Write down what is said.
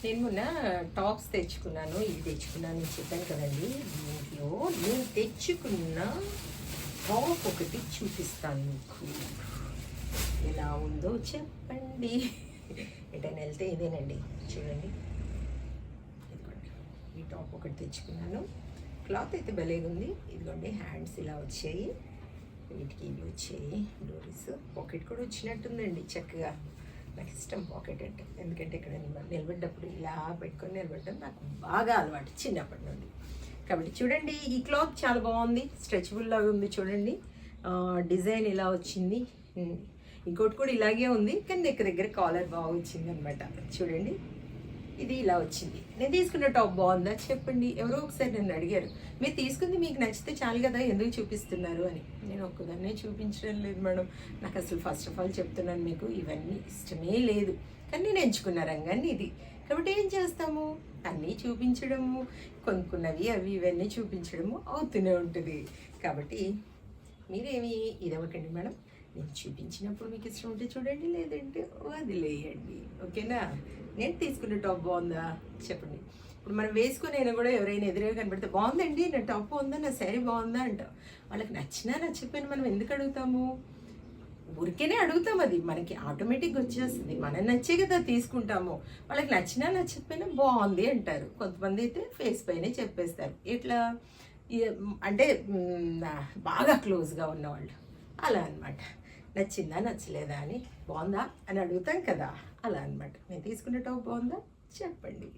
నేను మొన్న టాప్స్ తెచ్చుకున్నాను, ఇవి తెచ్చుకున్నాను అని చెప్పాను కదండి. దీంట్లో నేను తెచ్చుకున్న టాప్ ఒకటి చూపిస్తాను మీకు, ఎలా ఉందో చెప్పండి. ఎటైనా వెళ్తే ఇదేనండి, చూడండి. ఇదిగోండి, ఈ టాప్ ఒకటి తెచ్చుకున్నాను. క్లాత్ అయితే భలేగా ఉంది. ఇదిగోండి, హ్యాండ్స్ ఇలా వచ్చాయి, వీటికి ఇవి వచ్చాయి, డోరీస్, పాకెట్ కూడా వచ్చినట్టుందండి చక్కగా. నాకు ఇష్టం పాకెట్ అంటే, ఎందుకంటే ఇక్కడ నిలబడ్డప్పుడు ఇలా పెట్టుకొని నిలబడడం నాకు బాగా అలవాటు చిన్నప్పటి నుండి. కాబట్టి చూడండి, ఈ క్లాత్ చాలా బాగుంది, స్ట్రెచబుల్ లాగా ఉంది. చూడండి, డిజైన్ ఇలా వచ్చింది. ఇంకోటి కూడా ఇలాగే ఉంది, కానీ దగ్గర కాలర్ బాగా వచ్చింది అనమాట. చూడండి, ఇది ఇలా వచ్చింది. నేను తీసుకున్న టాప్ బాగుందా చెప్పండి. ఎవరో ఒకసారి నన్ను అడిగారు, మీరు తీసుకుంది మీకు నచ్చితే చాలు కదా, ఎందుకు చూపిస్తున్నారు అని. నేను ఒక్కదాన్నే చూపించడం లేదు మేడం, నాకు అసలు ఫస్ట్ ఆఫ్ ఆల్ చెప్తున్నాను మీకు, ఇవన్నీ ఇష్టమే లేదు. కానీ నేను ఎంచుకున్న రంగాన్ని ఇది, కాబట్టి ఏం చేస్తాము, అన్నీ చూపించడము, కొనుక్కున్నవి అవి ఇవన్నీ చూపించడము అవుతూనే ఉంటుంది. కాబట్టి మీరేమి ఇదవ్వకండి మేడం, నేను చూపించినప్పుడు మీకు ఇష్టం ఉంటే చూడండి, లేదంటే వదిలేయండి, ఓకేనా. నేను తీసుకునే టాప్ బాగుందా చెప్పండి. ఇప్పుడు మనం వేసుకునైనా కూడా ఎవరైనా ఎదురుగా కనబడితే బాగుందండి, నా టాప్ బాగుందా, నా శారీ బాగుందా అంటాం. వాళ్ళకి నచ్చినా నచ్చకపోయినా మనం ఎందుకు అడుగుతాము, ఊరికేనే అడుగుతాం. అది మనకి ఆటోమేటిక్గా వచ్చేస్తుంది, మనం నచ్చే కదా తీసుకుంటాము. వాళ్ళకి నచ్చినా నచ్చకపోయినా బాగుంది అంటారు. కొంతమంది అయితే ఫేస్ పైనే చెప్పేస్తారు. ఇట్లా అంటే బాగా క్లోజ్గా ఉన్నవాళ్ళు అలా అనమాట. నచ్చిందా నచ్చలేదా అని, బాగుందా అని అడుగుతాం కదా, అలా అనమాట. నేను తీసుకునే టాప్ బాగుందా చెప్పండి.